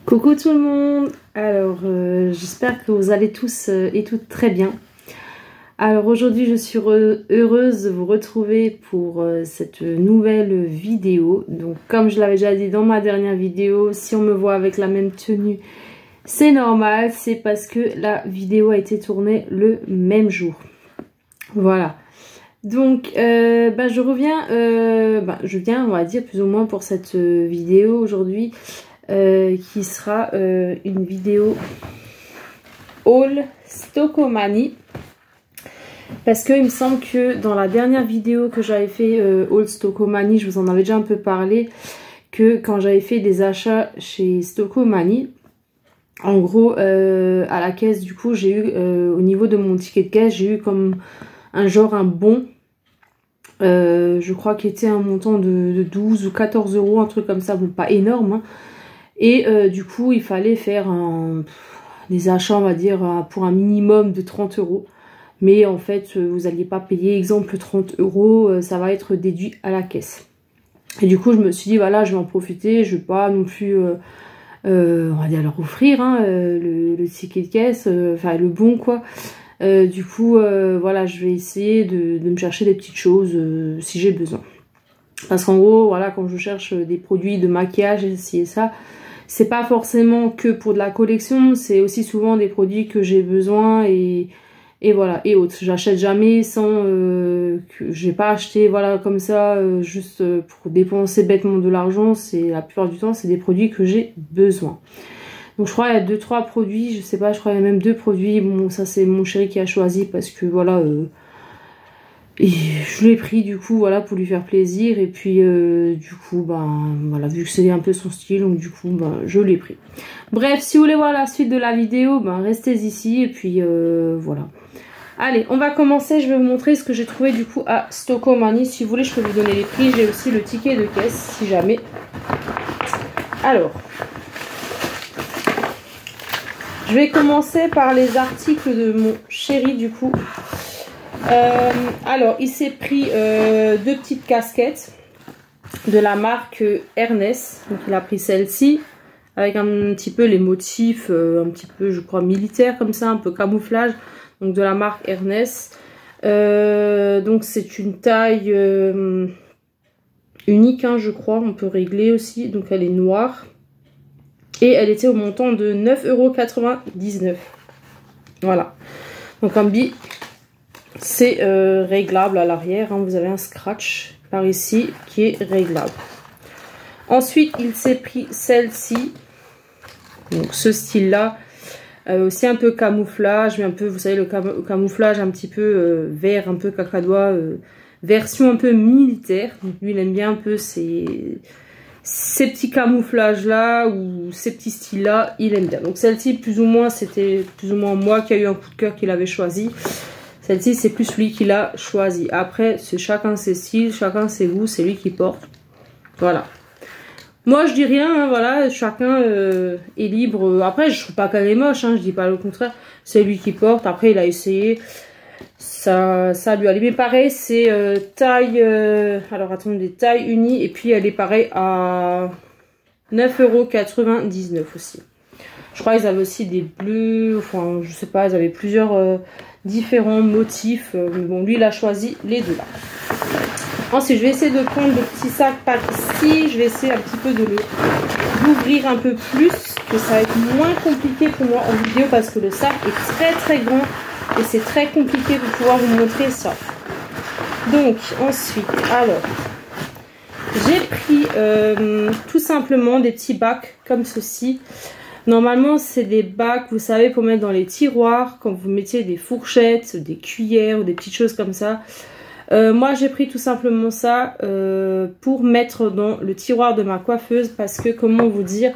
Coucou tout le monde. Alors j'espère que vous allez tous et toutes très bien. Alors aujourd'hui je suis heureuse de vous retrouver pour cette nouvelle vidéo. Donc comme je l'avais déjà dit dans ma dernière vidéo, si on me voit avec la même tenue, c'est normal, c'est parce que la vidéo a été tournée le même jour. Voilà. Donc je viens on va dire plus ou moins pour cette vidéo aujourd'hui. Qui sera une vidéo haul Stockomanie, parce que il me semble que dans la dernière vidéo que j'avais fait haul Stockomanie, je vous en avais déjà un peu parlé, que quand j'avais fait des achats chez Stockomanie, en gros à la caisse, du coup j'ai eu au niveau de mon ticket de caisse, j'ai eu comme un bon, je crois qu'il était un montant de 12 ou 14 euros, un truc comme ça, bon pas énorme hein. Et du coup, il fallait faire des achats, on va dire, pour un minimum de 30 euros. Mais en fait, vous n'alliez pas payer, exemple, 30 euros, ça va être déduit à la caisse. Et du coup, je me suis dit, voilà, je vais en profiter, je vais pas non plus, on va dire, leur offrir hein, le ticket de caisse, enfin le bon quoi. Du coup, voilà, je vais essayer de me chercher des petites choses si j'ai besoin. Parce qu'en gros, voilà, quand je cherche des produits de maquillage, ci et ça, c'est pas forcément que pour de la collection, c'est aussi souvent des produits que j'ai besoin et voilà, et autres. J'achète jamais sans que j'ai pas acheté voilà comme ça juste pour dépenser bêtement de l'argent. C'est la plupart du temps c'est des produits que j'ai besoin. Donc je crois qu'il y a 2-3 produits, je sais pas, je crois qu'il y a même 2 produits. Bon, ça c'est mon chéri qui a choisi parce que voilà et je l'ai pris du coup voilà pour lui faire plaisir, et puis du coup ben voilà, vu que c'est un peu son style, donc du coup ben je l'ai pris. Bref, si vous voulez voir la suite de la vidéo, ben restez ici, et puis voilà. Allez, on va commencer, je vais vous montrer ce que j'ai trouvé du coup à Stockomanie. Si vous voulez, je peux vous donner les prix, j'ai aussi le ticket de caisse si jamais. Alors, je vais commencer par les articles de mon chéri du coup. Alors, il s'est pris 2 petites casquettes de la marque Ernest. Donc, il a pris celle-ci avec un petit peu les motifs, un petit peu, je crois, militaire comme ça, un peu camouflage. Donc, de la marque Ernest. Donc, c'est une taille unique, hein, je crois. On peut régler aussi. Donc, elle est noire. Et elle était au montant de 9,99 €. Voilà. Donc, un billet. C'est réglable à l'arrière, hein. Vous avez un scratch par ici qui est réglable. Ensuite, il s'est pris celle-ci. Donc ce style-là, aussi un peu camouflage, mais un peu, vous savez, le camouflage un petit peu vert, un peu cacadois, version un peu militaire. Donc lui, il aime bien un peu ces petits camouflages-là ou ces petits styles-là, il aime bien. Donc celle-ci, plus ou moins, c'était plus ou moins moi qui a eu un coup de cœur qu'il avait choisi. Celle-ci, c'est plus lui qui l'a choisi. Après, c'est chacun ses styles, chacun ses goûts, c'est lui qui porte. Voilà. Moi, je dis rien, hein, voilà, chacun est libre. Après, je trouve pas qu'elle est moche, hein, je dis pas le contraire. C'est lui qui porte. Après, il a essayé. Ça lui allait. Mais pareil, c'est taille... alors, attendez, taille unie. Et puis, elle est pareil à 9,99 € aussi. Je crois qu'ils avaient aussi des bleus. Enfin, je sais pas, ils avaient plusieurs... différents motifs, mais bon, lui il a choisi les deux là. Ensuite, je vais essayer de prendre le petit sac par ici, je vais essayer un petit peu de l'ouvrir un peu plus, que ça va être moins compliqué pour moi en vidéo, parce que le sac est très très grand et c'est très compliqué de pouvoir vous montrer ça. Donc ensuite, alors j'ai pris tout simplement des petits bacs comme ceci. Normalement, c'est des bacs, vous savez, pour mettre dans les tiroirs, quand vous mettiez des fourchettes, des cuillères ou des petites choses comme ça. Moi, j'ai pris tout simplement ça pour mettre dans le tiroir de ma coiffeuse, parce que, comment vous dire,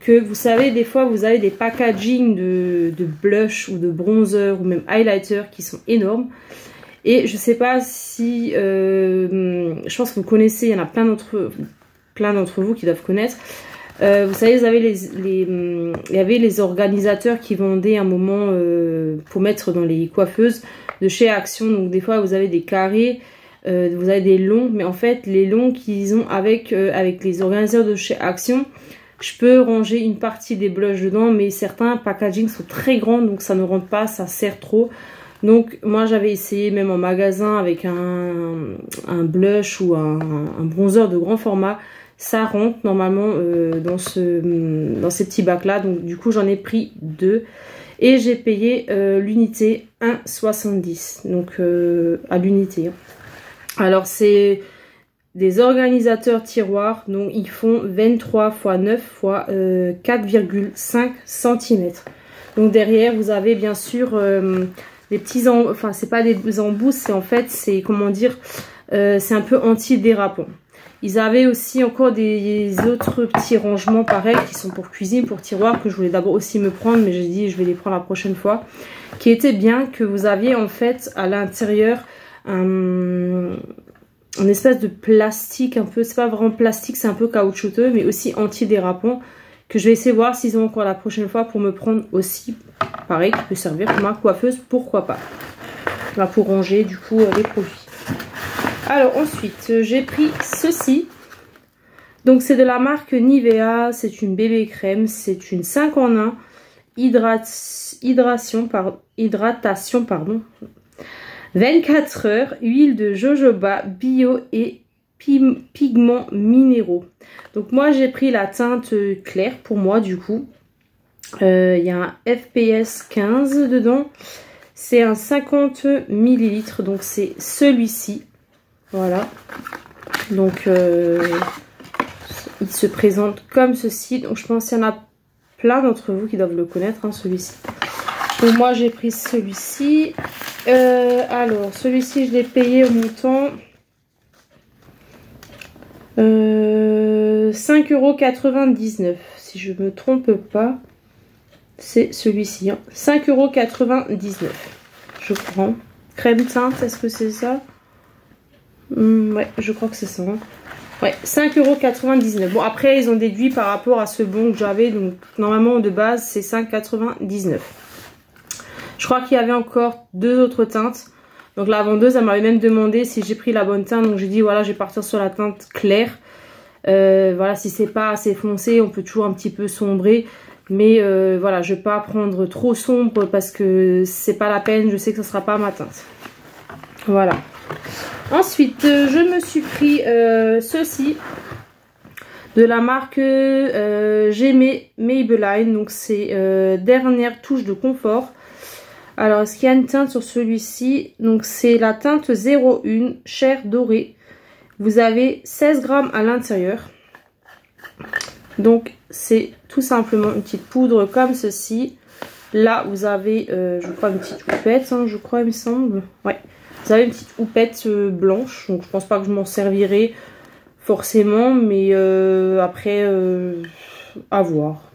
que vous savez, des fois, vous avez des packaging de blush ou de bronzer ou même highlighter qui sont énormes. Et je sais pas si... je pense que vous connaissez, il y en a plein d'entre vous qui doivent connaître. Vous savez, vous avez il y avait les organisateurs qui vendaient un moment pour mettre dans les coiffeuses de chez Action. Donc des fois vous avez des carrés, vous avez des longs, mais en fait les longs qu'ils ont avec les organisateurs de chez Action, Je peux ranger une partie des blushs dedans, mais certains packaging sont très grands, donc ça ne rentre pas, ça serre trop. Donc moi j'avais essayé même en magasin avec un blush ou un bronzer de grand format. Ça rentre normalement dans ces petits bacs là. Donc du coup j'en ai pris 2. Et j'ai payé l'unité 1,70. Donc à l'unité. Alors c'est des organisateurs tiroirs. Donc ils font 23 x 9 x 4,5 cm. Donc derrière vous avez bien sûr... des petits enfin c'est pas des embouts, c'est en fait c'est comment dire, c'est un peu anti-dérapant. Ils avaient aussi encore des autres petits rangements pareils qui sont pour cuisine, pour tiroir, que je voulais d'abord aussi me prendre, mais j'ai dit je vais les prendre la prochaine fois, qui était bien, que vous aviez en fait à l'intérieur un espèce de plastique un peu, c'est pas vraiment plastique, c'est un peu caoutchouteux mais aussi anti-dérapant, que je vais essayer de voir s'ils ont encore la prochaine fois pour me prendre aussi. Pareil, qui peut servir pour ma coiffeuse, pourquoi pas. Là, pour ranger du coup les produits. Alors ensuite, j'ai pris ceci. Donc c'est de la marque Nivea, c'est une bébé crème, c'est une 5 en 1. Hydratation, pardon. 24 heures, huile de jojoba, bio et pigments minéraux. Donc moi j'ai pris la teinte claire pour moi du coup. Il y a un FPS 15 dedans. C'est un 50 ml. Donc c'est celui-ci. Voilà. Donc il se présente comme ceci. Donc je pense qu'il y en a plein d'entre vous qui doivent le connaître, hein, celui-ci. Donc moi j'ai pris celui-ci. Alors celui-ci je l'ai payé au montant 5,99 €. Si je me trompe pas. C'est celui-ci, hein. 5,99 €, je crois. Crème teinte, est-ce que c'est ça? Ouais, je crois que c'est ça. Hein. Ouais, 5,99 €. Bon, après, ils ont déduit par rapport à ce bon que j'avais. Donc, normalement, de base, c'est 5,99 €. Je crois qu'il y avait encore 2 autres teintes. Donc, la vendeuse, elle m'avait même demandé si j'ai pris la bonne teinte. Donc, j'ai dit, voilà, je vais partir sur la teinte claire. Voilà, si c'est pas assez foncé, on peut toujours un petit peu sombrer. Mais voilà, je ne vais pas prendre trop sombre parce que c'est pas la peine. Je sais que ce ne sera pas ma teinte. Voilà. Ensuite, je me suis pris ceci. De la marque Maybelline. Donc c'est dernière touche de confort. Alors, est-ce qu'il y a une teinte sur celui-ci? Donc c'est la teinte 01 chair dorée. Vous avez 16 grammes à l'intérieur. Donc c'est tout simplement une petite poudre comme ceci. Là vous avez je crois une petite houppette, hein, je crois il me semble. Ouais. Vous avez une petite houppette blanche. Donc je pense pas que je m'en servirai forcément. Mais après à voir.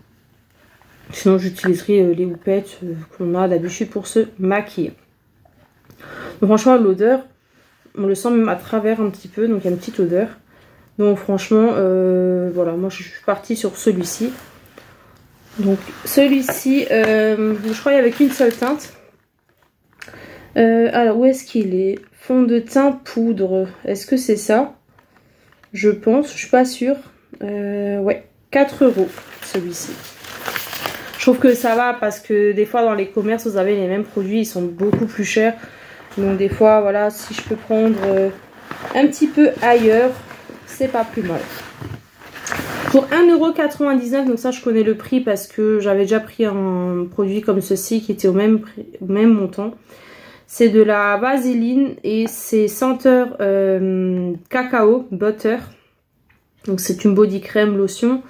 Sinon j'utiliserai les houpettes qu'on a d'habitude pour se maquiller. Donc franchement l'odeur, on le sent même à travers un petit peu. Donc il y a une petite odeur. Donc franchement, voilà, moi je suis partie sur celui-ci. Donc celui-ci, je crois qu'il n'y avait qu'une seule teinte. Alors où est-ce qu'il est? Fond de teint poudre. Est-ce que c'est ça? Je pense, je suis pas sûre. Ouais, 4 € celui-ci. Je trouve que ça va parce que des fois dans les commerces vous avez les mêmes produits, ils sont beaucoup plus chers. Donc des fois, voilà, si je peux prendre un petit peu ailleurs, c'est pas plus mal. Pour 1,99 €, donc ça je connais le prix parce que j'avais déjà pris un produit comme ceci qui était au même montant. C'est de la vaseline et c'est senteur cacao butter. Donc c'est une body crème lotion.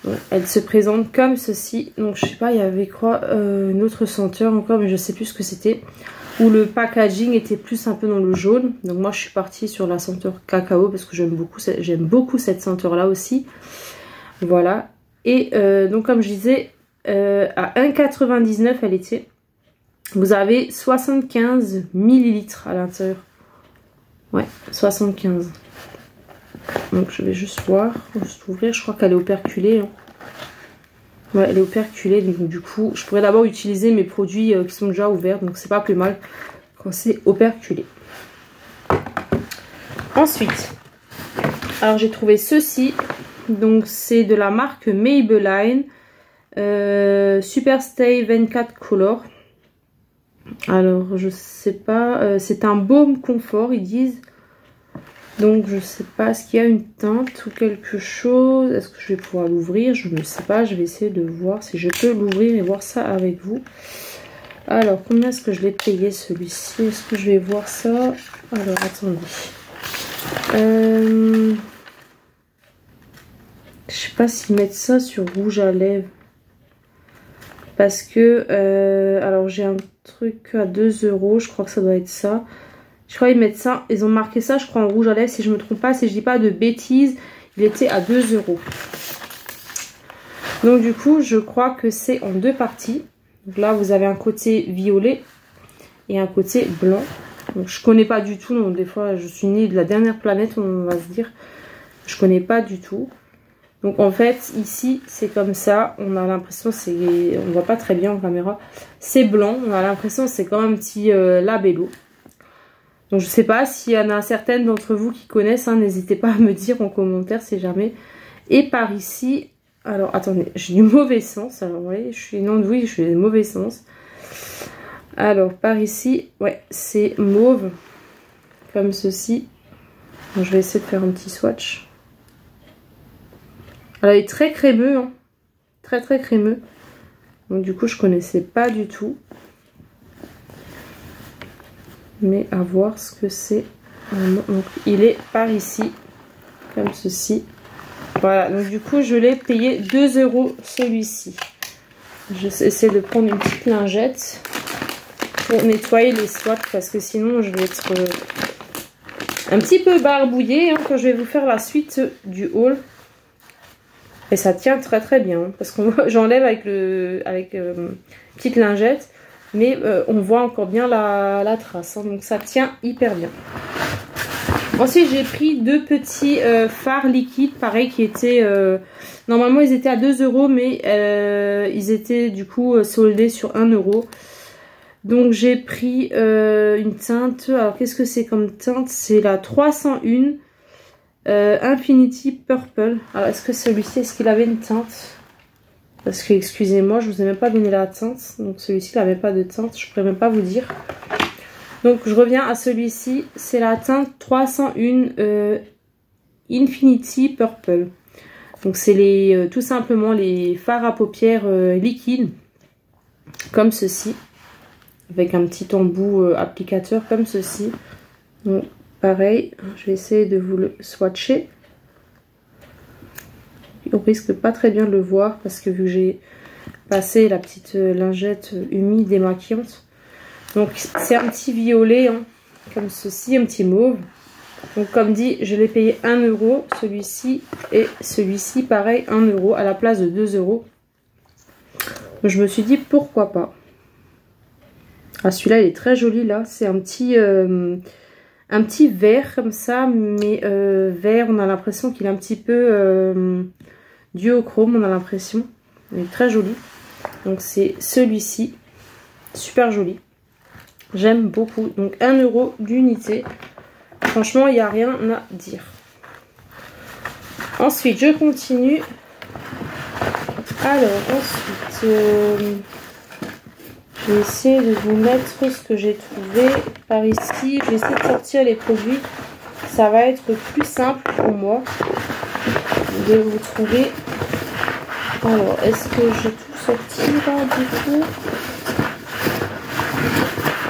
Donc, elle se présente comme ceci. Donc je sais pas, il y avait quoi, une autre senteur encore, mais je sais plus ce que c'était. Où le packaging était plus un peu dans le jaune. Donc moi je suis partie sur la senteur cacao parce que j'aime beaucoup cette senteur là aussi. Voilà. Et donc comme je disais, à 1,99 € elle était. Vous avez 75 ml à l'intérieur. Ouais, 75. Donc je vais juste voir, juste ouvrir. Je crois qu'elle est operculée. Hein. Ouais, elle est operculée. Donc du coup, je pourrais d'abord utiliser mes produits qui sont déjà ouverts. Donc c'est pas plus mal quand c'est operculé. Ensuite, alors j'ai trouvé ceci. Donc c'est de la marque Maybelline. Super Stay 24 Color. Alors je sais pas, c'est un baume confort ils disent. Donc je sais pas, est-ce qu'il y a une teinte ou quelque chose? Est-ce que je vais pouvoir l'ouvrir? Je ne sais pas, je vais essayer de voir si je peux l'ouvrir et voir ça avec vous. Alors combien est-ce que je l'ai payé celui-ci? Est-ce que je vais voir ça? Alors attendez. Je sais pas s'ils mettent ça sur rouge à lèvres. Parce que, alors j'ai un truc à 2 €, je crois que ça doit être ça. Je crois qu'ils mettent ça, ils ont marqué ça, je crois en rouge à lèvres, si je me trompe pas, si je dis pas de bêtises, il était à 2 €. Donc du coup, je crois que c'est en deux parties. Donc là, vous avez un côté violet et un côté blanc. Donc je connais pas du tout, donc des fois je suis née de la dernière planète, on va se dire. Je connais pas du tout. Donc en fait ici c'est comme ça, on a l'impression c'est, on voit pas très bien en caméra, c'est blanc, on a l'impression c'est comme un petit labello. Donc je sais pas s'il y en a certaines d'entre vous qui connaissent, hein, n'hésitez pas à me dire en commentaire si jamais. Et par ici, alors attendez, j'ai du mauvais sens, alors vous voyez, je suis une andouille, je suis du mauvais sens. Alors par ici, ouais c'est mauve, comme ceci. Donc, je vais essayer de faire un petit swatch. Elle est très crémeux, hein. Très très crémeux. Donc du coup je connaissais pas du tout. Mais à voir ce que c'est. Donc il est par ici, comme ceci. Voilà, donc du coup je l'ai payé 2 € celui-ci. Je vais essayer de prendre une petite lingette pour nettoyer les swatchs parce que sinon je vais être un petit peu barbouillée, hein, quand je vais vous faire la suite du haul. Et ça tient très très bien, parce que j'enlève avec petite lingette, mais on voit encore bien la trace, hein, donc ça tient hyper bien. Ensuite j'ai pris deux petits fards liquides, pareil, qui étaient, normalement ils étaient à 2 €, mais ils étaient du coup soldés sur 1 €. Donc j'ai pris une teinte, alors qu'est-ce que c'est comme teinte? C'est la 301. Infinity Purple. Alors est-ce que celui-ci, est-ce qu'il avait une teinte? Parce que excusez-moi, je vous ai même pas donné la teinte. Donc celui-ci il n'avait pas de teinte, je pourrais même pas vous dire. Donc je reviens à celui-ci, c'est la teinte 301 Infinity Purple. Donc c'est tout simplement les fards à paupières liquides, comme ceci, avec un petit embout applicateur comme ceci. Donc pareil, je vais essayer de vous le swatcher. On risque pas très bien de le voir parce que vu que j'ai passé la petite lingette humide démaquillante. Donc c'est un petit violet, hein, comme ceci, un petit mauve. Donc comme dit, je l'ai payé 1 € celui-ci et celui-ci pareil 1 € à la place de 2 €. Donc, je me suis dit pourquoi pas. Ah, celui-là il est très joli là, c'est un petit vert comme ça, mais vert, on a l'impression qu'il est un petit peu duochrome, on a l'impression. Il est très joli. Donc c'est celui-ci, super joli. J'aime beaucoup. Donc 1 € d'unité. Franchement, il n'y a rien à dire. Ensuite, je continue. Alors, ensuite, je vais essayer de vous mettre ce que j'ai trouvé par ici. Je vais essayer de sortir les produits. Ça va être plus simple pour moi de vous trouver. Alors, est-ce que j'ai tout sorti là du coup?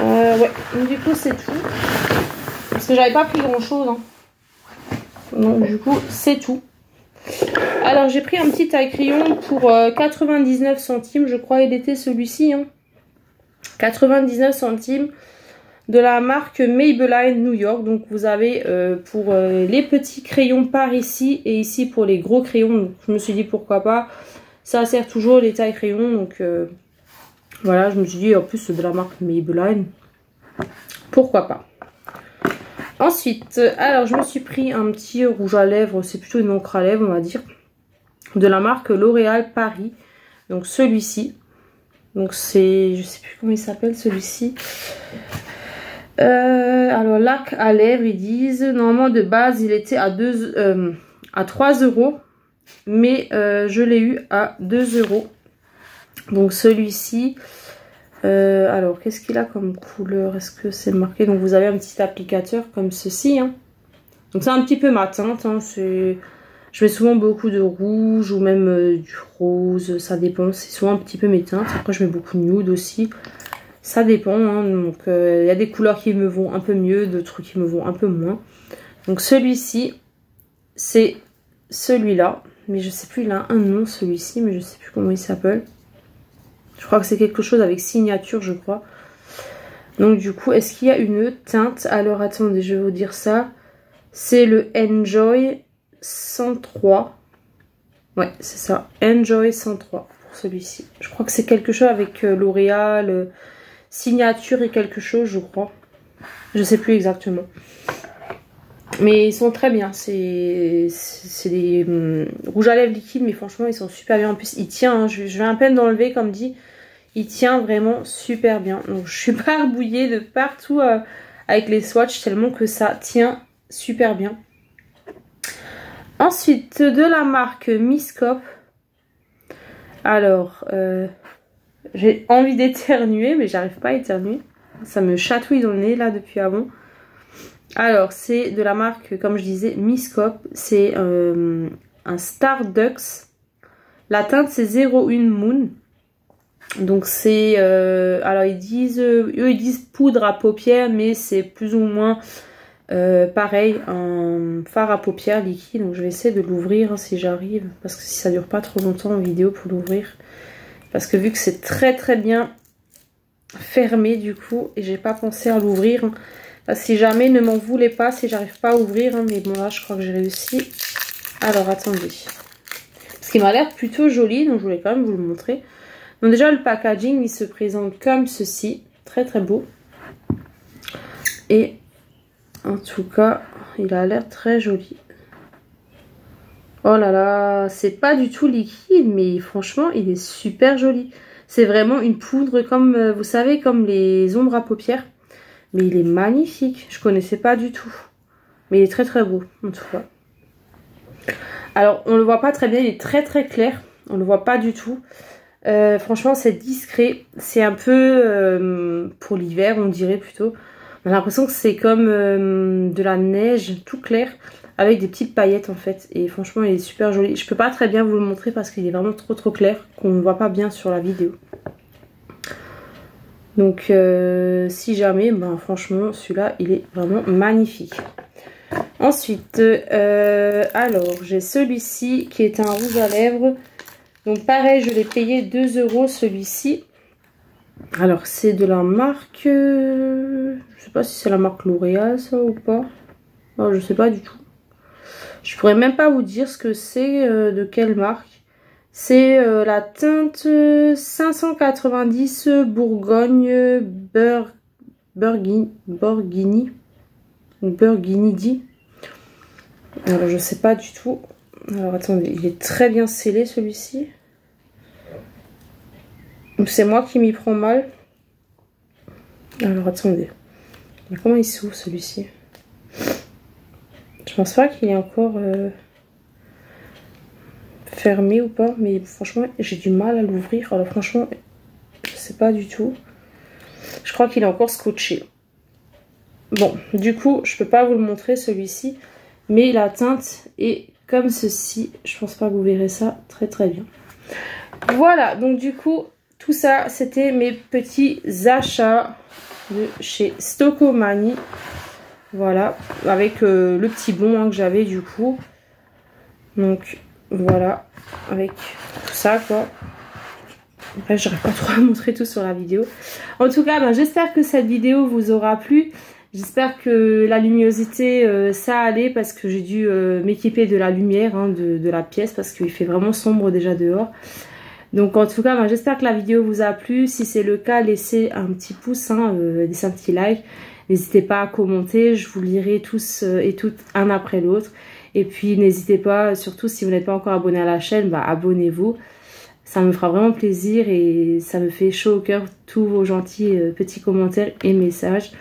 Ouais, du coup c'est tout. Parce que j'avais pas pris grand chose. Hein. Donc du coup c'est tout. Alors j'ai pris un petit taille-crayon pour 99 centimes. Je crois il était celui-ci. Hein. 99 centimes. De la marque Maybelline New York. Donc vous avez pour les petits crayons par ici. Et ici pour les gros crayons. Donc je me suis dit pourquoi pas. Ça sert toujours les tailles crayons. Donc voilà, je me suis dit en plus de la marque Maybelline. Pourquoi pas. Ensuite, alors je me suis pris un petit rouge à lèvres. C'est plutôt une encre à lèvres on va dire. De la marque L'Oréal Paris. Donc celui-ci. Donc c'est, je sais plus comment il s'appelle celui-ci. Alors lac à lèvres ils disent. Normalement de base il était à 3 €. mais je l'ai eu à 2 €. Donc celui-ci, alors qu'est-ce qu'il a comme couleur? Est-ce que c'est marqué? Donc vous avez un petit applicateur comme ceci, hein. Donc c'est un petit peu ma teinte, hein. Je mets souvent beaucoup de rouge ou même du rose, ça dépend. C'est souvent un petit peu mes teintes. Après je mets beaucoup de nude aussi. Ça dépend, hein. Donc il y a des couleurs qui me vont un peu mieux, d'autres qui me vont un peu moins. Donc celui-ci, c'est celui-là. Mais je sais plus, il a un nom celui-ci, mais je sais plus comment il s'appelle. Je crois que c'est quelque chose avec signature, je crois. Donc du coup, est-ce qu'il y a une teinte? Alors attendez, je vais vous dire ça. C'est le Enjoy 103. Ouais, c'est ça. Enjoy 103 pour celui-ci. Je crois que c'est quelque chose avec L'Oréal, signature et quelque chose, je crois. Je sais plus exactement. Mais ils sont très bien. C'est des rouges à lèvres liquides, mais franchement, ils sont super bien. En plus, il tient. Hein, je vais à peine d'enlever, comme dit. Il tient vraiment super bien. Donc, je suis pas arbouillée de partout avec les swatchs, tellement que ça tient super bien. Ensuite, de la marque Miscop. Alors, j'ai envie d'éternuer, mais j'arrive pas à éternuer. Ça me chatouille dans le nez, là, depuis avant. Alors, c'est de la marque, comme je disais, Miscop. C'est un Stardust. La teinte, c'est 01 Moon. Donc, c'est... alors, eux, ils disent poudre à paupières, mais c'est plus ou moins... pareil, un fard à paupières liquide. Donc je vais essayer de l'ouvrir, hein, si j'arrive, parce que si ça dure pas trop longtemps en vidéo pour l'ouvrir, parce que vu que c'est très très bien fermé du coup, et j'ai pas pensé à l'ouvrir, hein. Si jamais, ne m'en voulez pas si j'arrive pas à ouvrir, hein, mais bon là je crois que j'ai réussi. Alors attendez, ce qui m'a l'air plutôt joli, donc je voulais quand même vous le montrer. Donc déjà le packaging il se présente comme ceci, très très beau, et en tout cas, il a l'air très joli. Oh là là, c'est pas du tout liquide, mais franchement, il est super joli. C'est vraiment une poudre comme, vous savez, comme les ombres à paupières. Mais il est magnifique. Je connaissais pas du tout. Mais il est très très beau, en tout cas. Alors, on le voit pas très bien, il est très très clair. On le voit pas du tout. Franchement, c'est discret. C'est un peu pour l'hiver, on dirait plutôt. On a l'impression que c'est comme de la neige tout clair avec des petites paillettes en fait. Et franchement, il est super joli. Je peux pas très bien vous le montrer parce qu'il est vraiment trop clair qu'on ne voit pas bien sur la vidéo. Donc, si jamais, ben franchement, celui-là, il est vraiment magnifique. Ensuite, alors, j'ai celui-ci qui est un rouge à lèvres. Donc, pareil, je l'ai payé 2 € celui-ci. Alors, c'est de la marque... je sais pas si c'est la marque L'Oréal, ça, ou pas. Oh, je sais pas du tout. Je pourrais même pas vous dire ce que c'est, de quelle marque. C'est la teinte 590 Bourgogne Burgundy. Alors, je sais pas du tout. Alors, attendez, il est très bien scellé, celui-ci. C'est moi qui m'y prends mal. Alors attendez. Mais comment il s'ouvre celui-ci? Je pense pas qu'il est encore fermé ou pas. Mais franchement, j'ai du mal à l'ouvrir. Alors franchement, je sais pas du tout. Je crois qu'il est encore scotché. Bon, du coup, je peux pas vous le montrer celui-ci. Mais la teinte est comme ceci. Je pense pas que vous verrez ça très très bien. Voilà, donc du coup... Tout ça, c'était mes petits achats de chez Stocomanie. Voilà, avec le petit bon hein, que j'avais du coup. Donc, voilà, avec tout ça, quoi. Après, j'aurais pas trop à montrer tout sur la vidéo. En tout cas, ben, j'espère que cette vidéo vous aura plu. J'espère que la luminosité, ça allait parce que j'ai dû m'équiper de la lumière hein, de la pièce parce qu'il fait vraiment sombre déjà dehors. Donc en tout cas, ben, j'espère que la vidéo vous a plu. Si c'est le cas, laissez un petit pouce, hein, laissez un petit like. N'hésitez pas à commenter, je vous lirai tous et toutes un après l'autre. Et puis n'hésitez pas, surtout si vous n'êtes pas encore abonné à la chaîne, bah, abonnez-vous. Ça me fera vraiment plaisir et ça me fait chaud au cœur tous vos gentils petits commentaires et messages.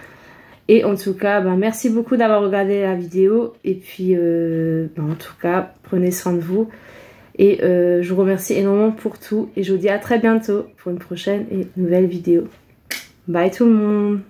Et en tout cas, bah, merci beaucoup d'avoir regardé la vidéo. Et puis, bah, en tout cas, prenez soin de vous. Et je vous remercie énormément pour tout. Et je vous dis à très bientôt pour une prochaine et nouvelle vidéo. Bye tout le monde!